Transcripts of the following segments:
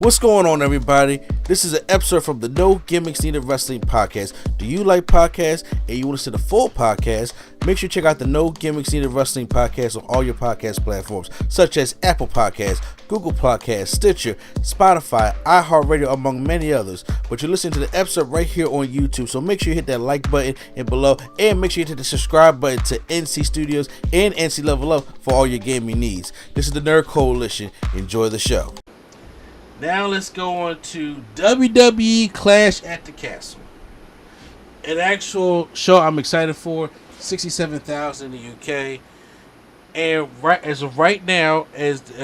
What's going on, everybody? This is an episode from the No Gimmicks Needed Wrestling podcast. Do you like podcasts and you want to see the full podcast? Make sure you check out the No Gimmicks Needed Wrestling podcast on all your podcast platforms, such as Apple Podcasts, Google Podcasts, Stitcher, Spotify, iHeartRadio, among many others. But you're listening to the episode right here on YouTube, so make sure you hit that like button and below, and make sure you hit the subscribe button to NC Studios and NC Level Up for all your gaming needs. This is the Nerd Coalition. Enjoy the show. Now let's go on to WWE Clash at the Castle. An actual show I'm excited for. 67,000 in the UK. And as of right now,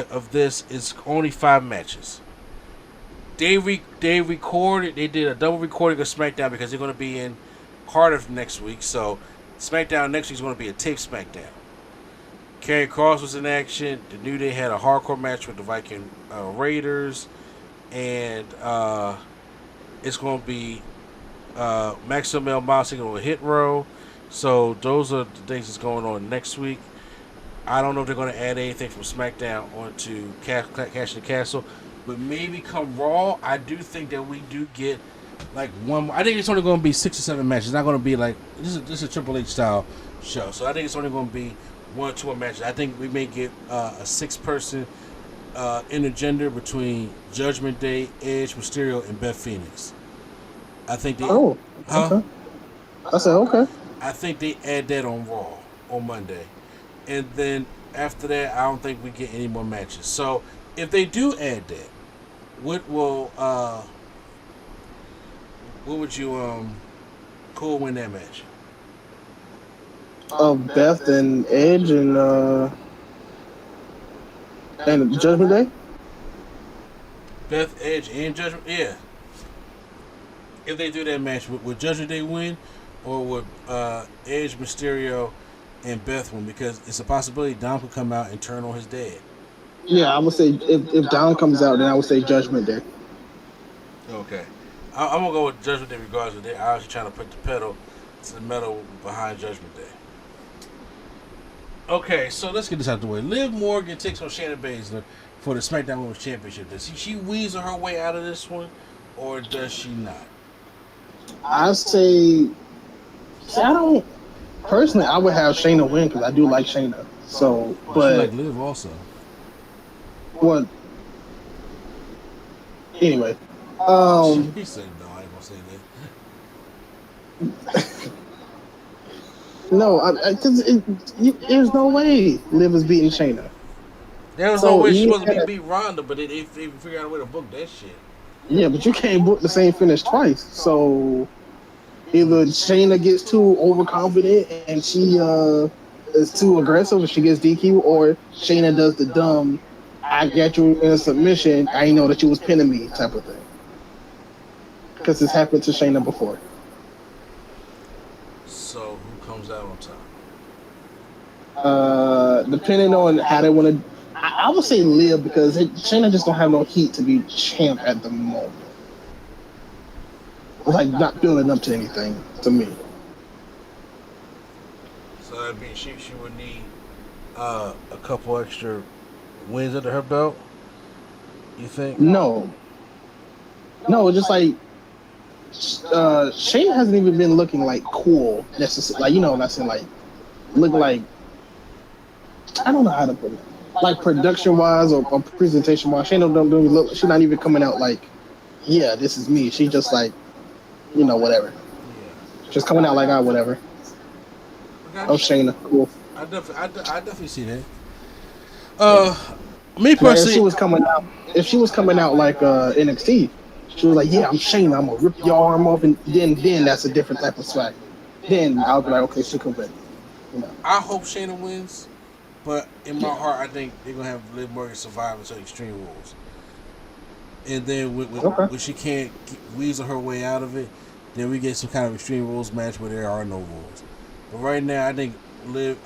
of this, it's only 5 matches. They recorded. They did a double recording of Smackdown because they're going to be in Cardiff next week. So Smackdown next week is going to be a tape Smackdown. Karrion Kross was in action. The New Day had a hardcore match with the Viking Raiders. And it's going to be Maximum El Mossing on a hit row. So those are the things that's going on next week. I don't know if they're going to add anything from SmackDown onto Clash at the Castle. But maybe come Raw, I do think that we do get like one. I think it's only going to be 6 or 7 matches. It's not going to be like this is a Triple H style show. So I think it's only going to be 1 or 2 more matches. I think we may get a 6-person intergender between Judgment Day, Edge, Mysterio, and Beth Phoenix. I think they. Oh, okay. I said okay. I think they add that on Raw on Monday, and then after that, I don't think we get any more matches. So if they do add that, what would you who will win that match? Beth and Edge and Judgment Day. Beth, Edge, and Judgment. Yeah. If they do that match, would Judgment Day win, or would Edge, Mysterio, and Beth win? Because it's a possibility Dom could come out and turn on his dad. Yeah, I would say if Dom comes out, then I would say Judgment Day. Okay. I'm going to go with Judgment Day regardless of that. I was trying to put the pedal to the metal behind Judgment Day. Okay, so let's get this out of the way. Liv Morgan takes on Shayna Baszler for the SmackDown Women's Championship. Does she weasel her way out of this one, or does she not? I say, I don't personally. I would have Shayna win because I do like Shayna. So, but she like Liv also. What? Anyway, He said no. I ain't gonna say that. No, there's no way Liv is beating Shayna. There was no way she wasn't going to beat Ronda, but they figured out a way to book that shit. Yeah, but you can't book the same finish twice. So either Shayna gets too overconfident and she is too aggressive and she gets DQ, or Shayna does the dumb, I got you in a submission, I didn't know that you was pinning me type of thing. Because it's happened to Shayna before. So who comes out on top? Depending on how they want to, I would say Liv because Shayna just don't have no heat to be champ at the moment. Like not building up to anything to me. So that'd be she would need a couple extra wins under her belt. You think? No, just like Shayna hasn't even been looking like cool necessarily. Like not saying like look like I don't know how to put it. Like production wise or presentation wise, Shayna don't look. She's not even coming out like, yeah, this is me. She just like, whatever. Yeah. Just coming out like whatever. Oh, Shayna, cool. I definitely see that. Me personally, if she was coming out like NXT, she was like, yeah, I'm Shayna. I'm gonna rip your arm off, and then that's a different type of swag. Then I'll be like, okay, she can win. I hope Shayna wins. But in my heart, I think they're going to have Liv Morgan survive until Extreme Rules. And then when she can't weasel her way out of it, then we get some kind of Extreme Rules match where there are no rules. But right now, I think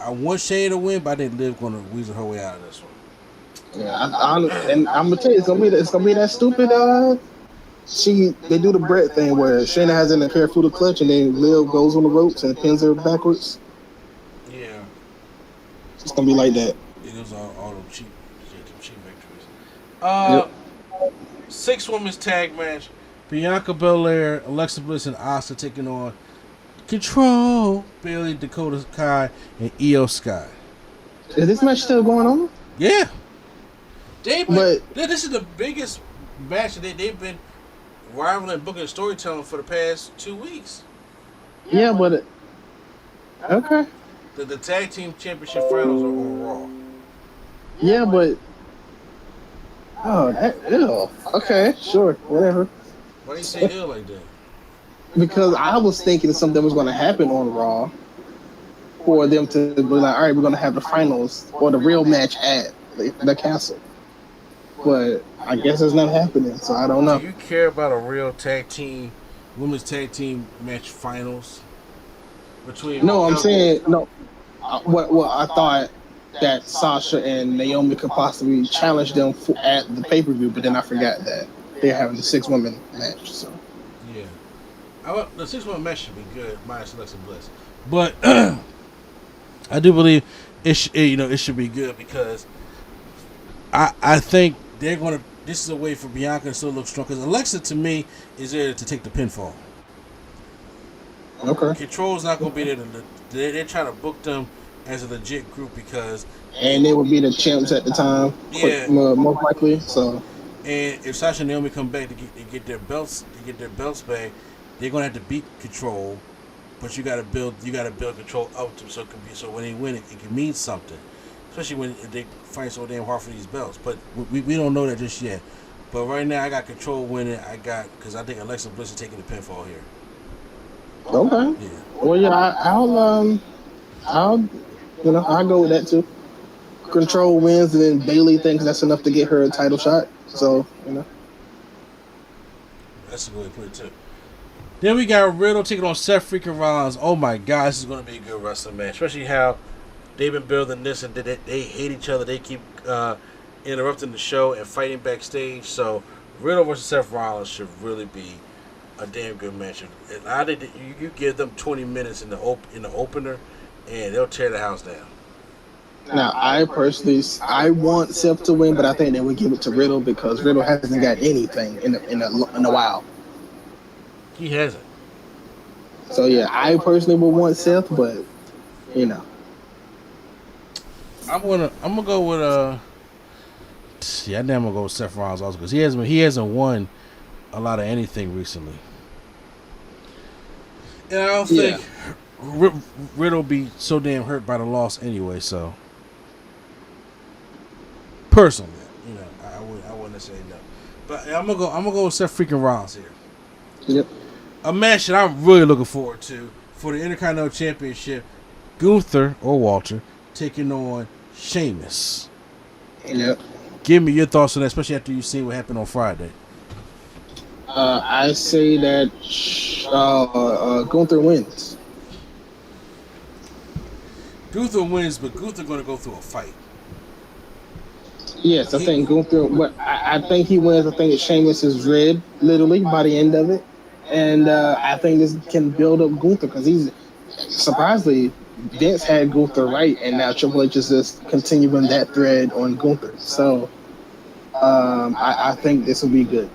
I want Shayna to win, but I think Liv going to weasel her way out of this one. Yeah, and I'm going to tell you, it's gonna be that stupid, they do the Brett thing where Shayna has in a pair through the clutch and then Liv goes on the ropes and pins her backwards. Yeah. It's gonna be like that. It was all them cheap victories. Yep. 6 women's tag match. Bianca Belair, Alexa Bliss, and Asuka taking on Control, Bayley, Dakota Kai, and Io Sky. Is this match still going on? Yeah. This is the biggest match that they've been rivaling booking and storytelling for the past 2 weeks. Yeah, but okay. The tag team championship finals are on Raw. Yeah, but okay, sure, whatever. Why do you say ill like that? Because I was thinking something was going to happen on Raw for them to be like, all right, we're going to have the finals or the real match at the castle. But I guess it's not happening, so I don't know. Do you care about a real women's tag team match finals between? No, I'm saying no. What I thought that Sasha and Naomi could possibly challenge them at the pay-per-view, but then I forgot that they're having the 6-woman match. So yeah, the 6-woman match should be good, minus Alexa Bliss. But I do believe it should be good because I think they're gonna. This is a way for Bianca to still look strong because Alexa to me is there to take the pinfall. Okay. Control's not gonna be there. They're trying to book them as a legit group because. And they would be the champs at the time. Yeah. Most likely. So. And if Sasha and Naomi come back to get their belts back, they're gonna have to beat Control. But you gotta build Control up to so it can be so when they win it can mean something. Especially when they fight so damn hard for these belts. But we don't know that just yet. But right now I got Control winning. Because I think Alexa Bliss is taking the pinfall here. Okay. Yeah. Well, yeah, I'll go with that too. Control wins, and then Bayley thinks that's enough to get her a title shot. So, That's a good way to put it too. Then we got Riddle taking on Seth freaking Rollins. Oh my God, this is going to be a good wrestling match. Especially how they've been building this and they hate each other. They keep interrupting the show and fighting backstage. So Riddle versus Seth Rollins should really be a damn good match. And I think you give them 20 minutes in the opener, and they'll tear the house down. Now, I want Seth to win, but I think they would give it to Riddle because Riddle hasn't got anything in a while. He hasn't. So yeah, I personally would want Seth, but I'm gonna go with I think I'm gonna go with Seth Rollins also because he hasn't won a lot of anything recently, and I don't think Riddle be so damn hurt by the loss anyway. So personally, I wouldn't say no, but I'm gonna go with Seth freaking Rollins here. Yep. A match that I'm really looking forward to for the Intercontinental Championship: Gunther or Walter taking on Sheamus. Yep. Give me your thoughts on that, especially after you've seen what happened on Friday. I say that Gunther wins. Gunther wins, but Gunther going to go through a fight. Yes, I think Gunther. I think he wins. I think Sheamus is red, literally, by the end of it. And I think this can build up Gunther because he's surprisingly Vince had Gunther right, and now Triple H is just continuing that thread on Gunther. So I think this will be good.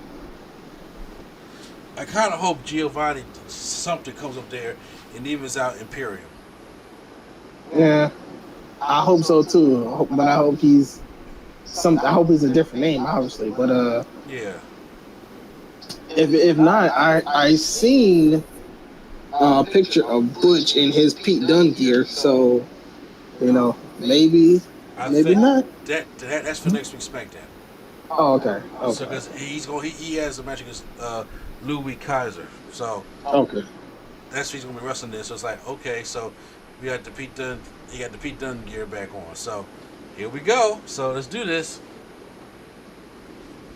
I kind of hope Giovanni something comes up there and evens out Imperium. Yeah, I hope so too. But I hope he's I hope he's a different name, obviously. But yeah. If not, I seen a picture of Butch in his Pete Dunne gear, so maybe not. That's for next week's SmackDown. Oh, okay. So because he has a match against Louis Kaiser, so okay, that's who he's gonna be wrestling there. So it's like okay, so we got the Pete Dunne, he got the Pete Dunne gear back on. So here we go. So let's do this.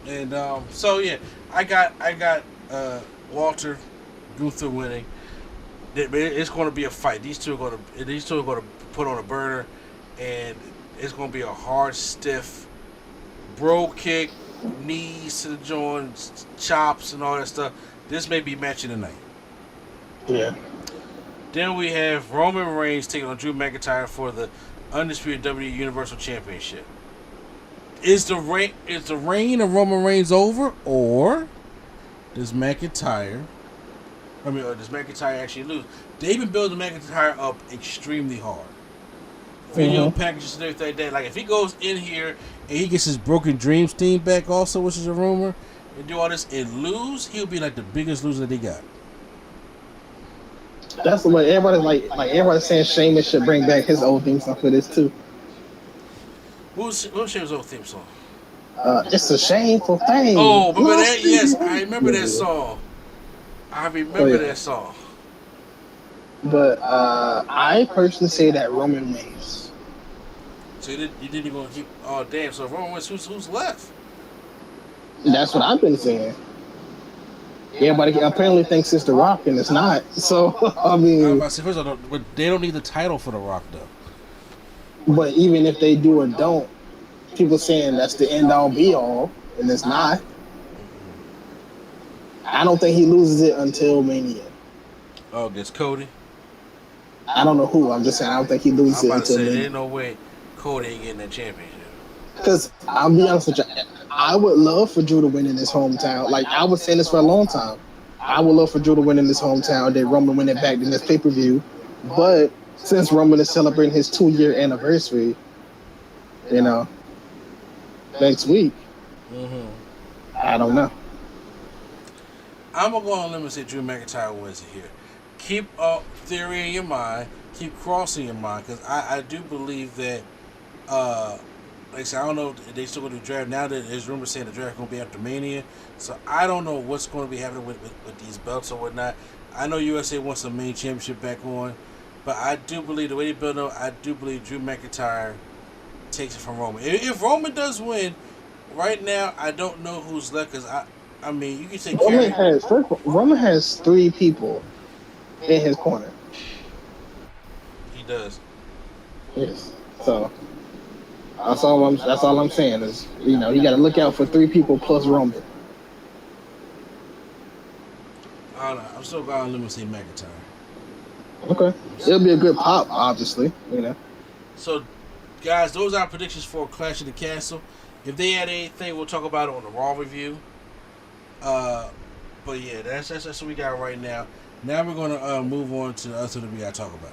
And so yeah, I got Walter Gunther winning. It's going to be a fight. These two are going to put on a burner, and it's going to be a hard, stiff bro kick, knees to the joints, chops, and all that stuff. This may be match of the night. Yeah. Then we have Roman Reigns taking on Drew McIntyre for the undisputed WWE Universal Championship. Is the reign of Roman Reigns over, or does McIntyre? Does McIntyre actually lose? They've been building McIntyre up extremely hard. Video packages and everything like that. Like if he goes in here and he gets his Broken Dreams theme back, also, which is a rumor, and do all this and lose, he'll be like the biggest loser that they got. That's the way everybody's like everybody's saying Sheamus should bring back his old theme song for this too. What's Sheamus' old theme song? It's a shameful thing. Oh, remember that? Yes, I remember that song. I remember that song. But I personally say that Roman wins. So you didn't even keep. Oh damn! So if Roman wins, who's left? That's what I've been saying. Everybody apparently thinks it's The Rock, and it's not. So I mean, I'm about to say, first of all, but they don't need the title for The Rock though. But even if they do or don't, people saying that's the end all be all, and it's not. I don't think he loses it until Mania. Oh, against Cody? I don't know who. I'm just saying I don't think he loses it until Mania. There's no way Cody ain't getting that championship. Because I'll be honest with you, I would love for Drew to win in his hometown. Like I was saying this for a long time. I would love for Drew to win in his hometown. Then Roman win it back in this pay-per-view. But since Roman is celebrating his 2-year anniversary, next week, I don't know. I'm going to go on a limb and say Drew McIntyre wins it here. Keep a theory in your mind. Keep crossing your mind. Because I do believe that, like I said, I don't know if they still going to do draft. Now that there's rumors saying the draft is going to be after Mania. So I don't know what's going to be happening with these belts or whatnot. I know USA wants the main championship back on. But I do believe the way they build up, I do believe Drew McIntyre takes it from Roman. If Roman does win, right now, I don't know who's left. Because I mean, you can say Roman has 3 people in his corner. He does. Yes. So that's all I'm saying is, you got to look out for 3 people plus Roman. I don't know. I'm still going to say McIntyre. Okay. It'll be a good pop, obviously. So, guys, those are our predictions for Clash of the Castle. If they had anything, we'll talk about it on the Raw review. But yeah, that's what we got right now. Now we're going to move on to the other thing that we got to talk about.